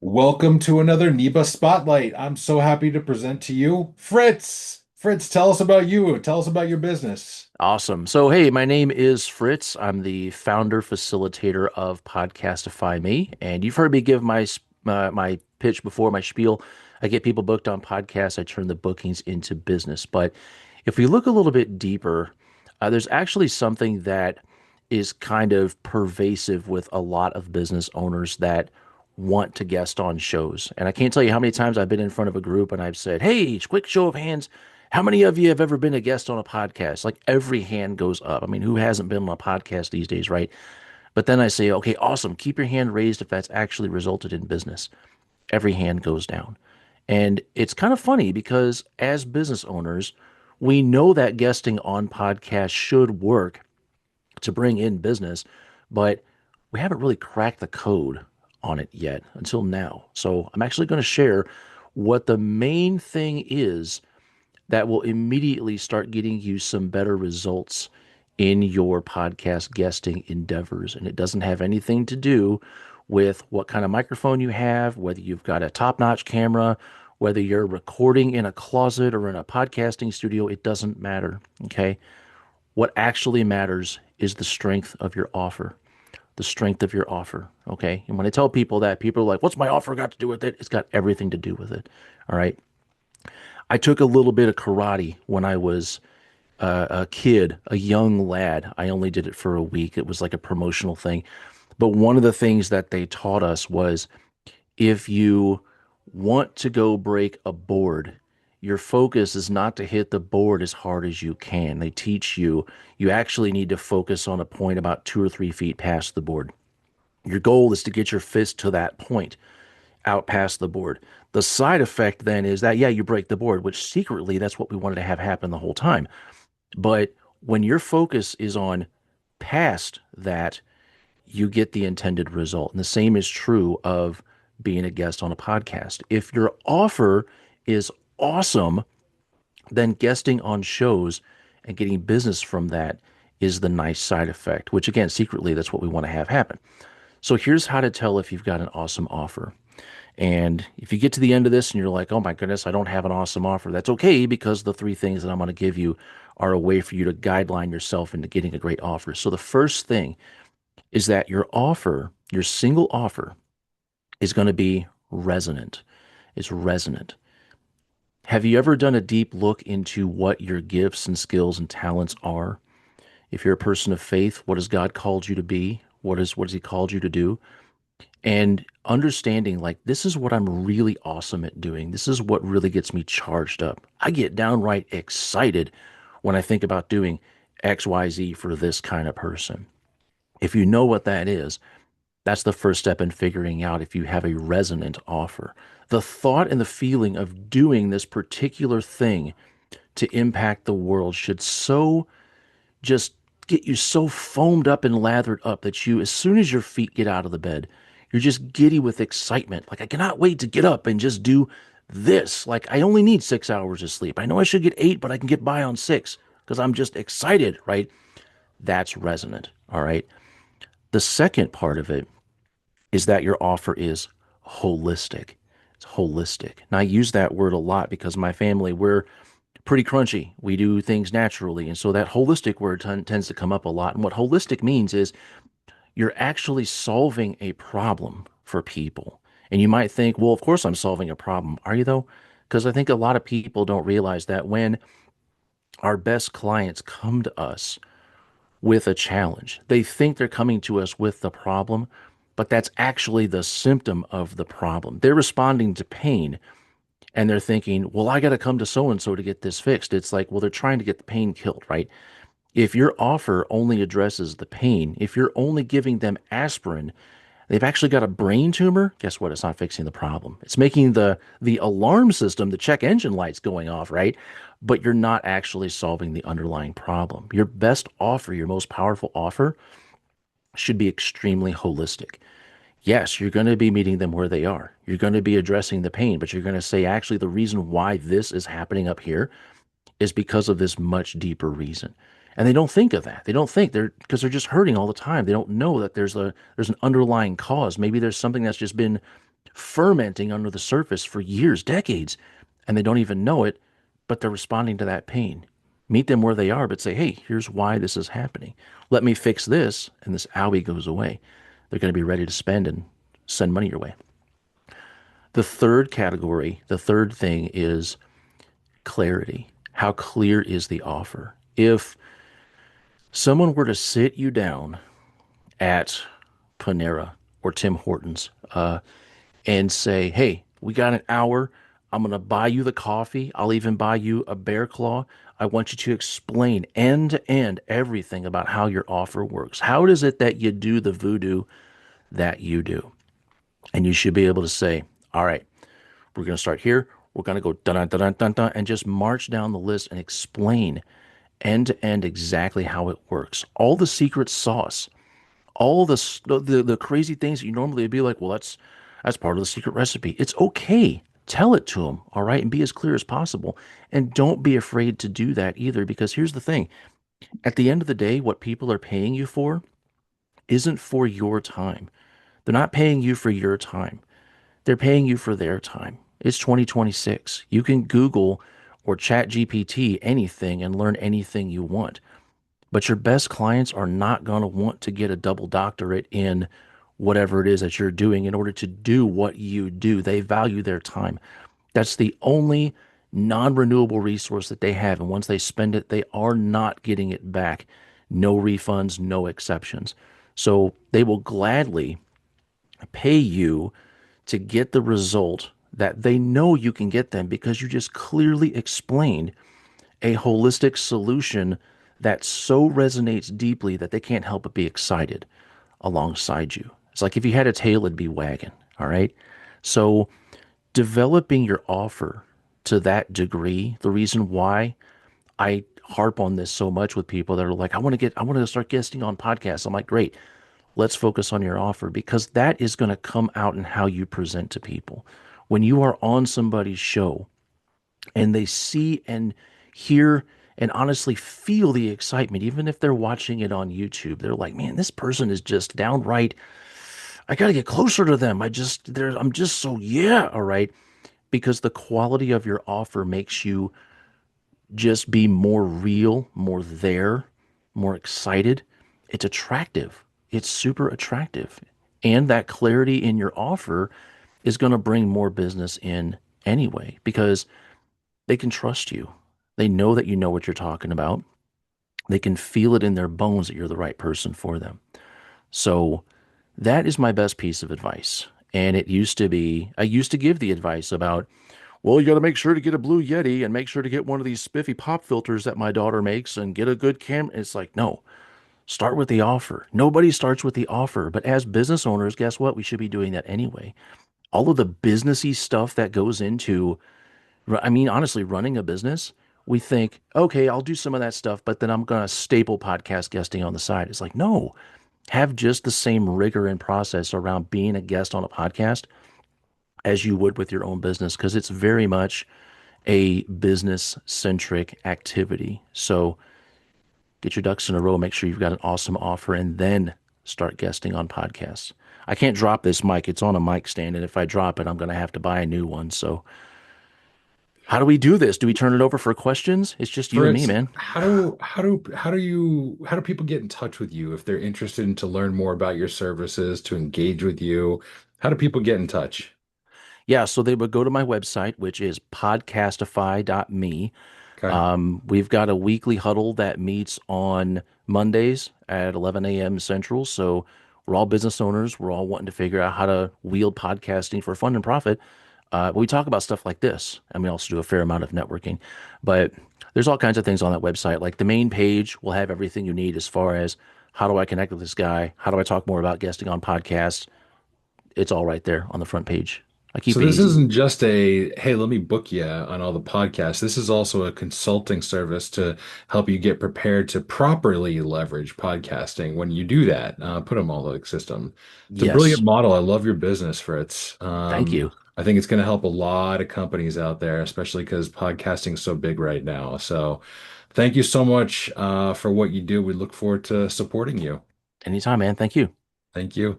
Welcome to another NEBA Spotlight. I'm so happy to present to you Fritz. Fritz, tell us about you. Tell us about your business. Awesome. So, hey, my name is Fritz. I'm the founder facilitator of Podcastify Me, and you've heard me give my pitch before, my spiel. I get people booked on podcasts. I turn the bookings into business. But if we look a little bit deeper, there's actually something that is kind of pervasive with a lot of business owners that want to guest on shows. And I can't tell you how many times I've been in front of a group and I've said, "Hey, quick show of hands. How many of you have ever been a guest on a podcast?" Like every hand goes up. I mean, who hasn't been on a podcast these days, right? But then I say, "Okay, awesome. Keep your hand raised if that's actually resulted in business." Every hand goes down. And it's kind of funny because as business owners, we know that guesting on podcasts should work to bring in business, but we haven't really cracked the code on it yet until now. So I'm actually going to share what the main thing is that will immediately start getting you some better results in your podcast guesting endeavors. And it doesn't have anything to do with what kind of microphone you have, whether you've got a top notch camera, whether you're recording in a closet or in a podcasting studio. It doesn't matter. Okay. What actually matters is the strength of your offer. The strength of your offer. Okay. And when I tell people that, people are like, "What's my offer got to do with it?" It's got everything to do with it. All right. I took a little bit of karate when I was a kid, a young lad. I only did it for a week. It was like a promotional thing. But one of the things that they taught us was if you want to go break a board, your focus is not to hit the board as hard as you can. They teach you you actually need to focus on a point about 2 or 3 feet past the board. Your goal is to get your fist to that point out past the board. The side effect then is that, yeah, you break the board, which secretly that's what we wanted to have happen the whole time. But when your focus is on past that, you get the intended result. And the same is true of being a guest on a podcast. If your offer is awesome, then guesting on shows and getting business from that is the nice side effect, which again, secretly, that's what we want to have happen. So here's how to tell if you've got an awesome offer. And if you get to the end of this and you're like, "Oh my goodness, I don't have an awesome offer," that's okay because the three things that I'm going to give you are a way for you to guideline yourself into getting a great offer. So the first thing is that your offer, your single offer, is going to be resonant. It's resonant. Have you ever done a deep look into what your gifts and skills and talents are? If you're a person of faith, what has God called you to be? What has He called you to do? And understanding like this is what I'm really awesome at doing. This is what really gets me charged up. I get downright excited when I think about doing XYZ for this kind of person. If you know what that is, that's the first step in figuring out if you have a resonant offer. The thought and the feeling of doing this particular thing to impact the world should so just get you so foamed up and lathered up that you, as soon as your feet get out of the bed, you're just giddy with excitement. Like, I cannot wait to get up and just do this. Like, I only need 6 hours of sleep. I know I should get 8, but I can get by on 6 because I'm just excited, right? That's resonant. All right. The second part of it is that your offer is holistic. It's holistic. Now, I use that word a lot because my family, we're pretty crunchy. We do things naturally. And so that holistic word tends to come up a lot. And what holistic means is you're actually solving a problem for people. And you might think, "Well, of course I'm solving a problem." Are you though? Because I think a lot of people don't realize that when our best clients come to us with a challenge, they think they're coming to us with the problem, but that's actually the symptom of the problem. They're responding to pain and they're thinking, "Well, I got to come to so and so to get this fixed." It's like, well, they're trying to get the pain killed, right? If your offer only addresses the pain, if you're only giving them aspirin, they've actually got a brain tumor. Guess what? It's not fixing the problem. It's making the alarm system, the check engine lights going off, right? But you're not actually solving the underlying problem. Your best offer, your most powerful offer, should be extremely holistic. Yes, you're going to be meeting them where they are. You're going to be addressing the pain, but you're going to say, actually, the reason why this is happening up here is because of this much deeper reason. And they don't think of that. They don't think because they're just hurting all the time. They don't know that there's an underlying cause. Maybe there's something that's just been fermenting under the surface for years, decades, and they don't even know it, but they're responding to that pain. Meet them where they are, but say, hey, here's why this is happening. Let me fix this, and this owie goes away. They're going to be ready to spend and send money your way. The third category, the third thing is clarity. How clear is the offer? If someone were to sit you down at Panera or Tim Hortons and say, hey, we got an hour. I'm going to buy you the coffee. I'll even buy you a bear claw. I want you to explain end to end everything about how your offer works. How is it that you do the voodoo that you do? And you should be able to say, all right, we're going to start here. We're going to go dun dun dun dun dun and just march down the list and explain end to end exactly how it works. All the secret sauce, all the crazy things that you normally would be like, well, that's part of the secret recipe. It's okay. Tell it to them, all right, and be as clear as possible. And don't be afraid to do that either, because here's the thing. At the end of the day, what people are paying you for isn't for your time. They're not paying you for your time. They're paying you for their time. It's 2026. You can Google or chat GPT anything and learn anything you want. But your best clients are not going to want to get a double doctorate in whatever it is that you're doing in order to do what you do. They value their time. That's the only non renewable resource that they have. And once they spend it, they are not getting it back. No refunds, no exceptions. So they will gladly pay you to get the result that they know you can get them because you just clearly explained a holistic solution that so resonates deeply that they can't help but be excited alongside you. It's like if you had a tail, it'd be wagging. All right. So developing your offer to that degree, the reason why I harp on this so much with people that are like, I want to start guesting on podcasts. I'm like, great, let's focus on your offer because that is going to come out in how you present to people. When you are on somebody's show, and they see and hear and honestly feel the excitement, even if they're watching it on YouTube. They're like, man, this person is just downright. I got to get closer to them. I'm just so, yeah. All right. Because the quality of your offer makes you just be more real, more there, more excited. It's attractive. It's super attractive. And that clarity in your offer is going to bring more business in anyway, because they can trust you. They know that you know what you're talking about. They can feel it in their bones that you're the right person for them. So that is my best piece of advice. And it used to be, I used to give the advice about, well, you got to make sure to get a Blue Yeti and make sure to get one of these spiffy pop filters that my daughter makes and get a good camera. It's like, no, start with the offer. Nobody starts with the offer. But as business owners, guess what? We should be doing that anyway. All of the businessy stuff that goes into I mean, honestly, running a business, we think, okay, I'll do some of that stuff, but then I'm going to staple podcast guesting on the side. It's like, no, have just the same rigor and process around being a guest on a podcast as you would with your own business, because it's very much a business centric activity. So get your ducks in a row, make sure you've got an awesome offer, and then start guesting on podcasts. I can't drop this mic. It's on a mic stand, and if I drop it, I'm going to have to buy a new one. So how do we do this? Do we turn it over for questions? It's just you and me, Fritz, man. how do people get in touch with you if they're interested in to learn more about your services, to engage with you? How do people get in touch? Yeah, so they would go to my website, which is podcastify.me. Okay. We've got a weekly huddle that meets on Mondays at 11 a.m. Central. So we're all business owners. We're all wanting to figure out how to wield podcasting for fun and profit. We talk about stuff like this, and we also do a fair amount of networking. But there's all kinds of things on that website. Like the main page will have everything you need as far as how do I connect with this guy? How do I talk more about guesting on podcasts? It's all right there on the front page. I So keep it this easy. isn't just a, hey, let me book you on all the podcasts. This is also a consulting service to help you get prepared to properly leverage podcasting when you do that, put them all the system. It's a brilliant Yes. model. I love your business, Fritz. Thank you. I think it's going to help a lot of companies out there, especially because podcasting is so big right now. So thank you so much, for what you do. We look forward to supporting you. Anytime, man. Thank you. Thank you.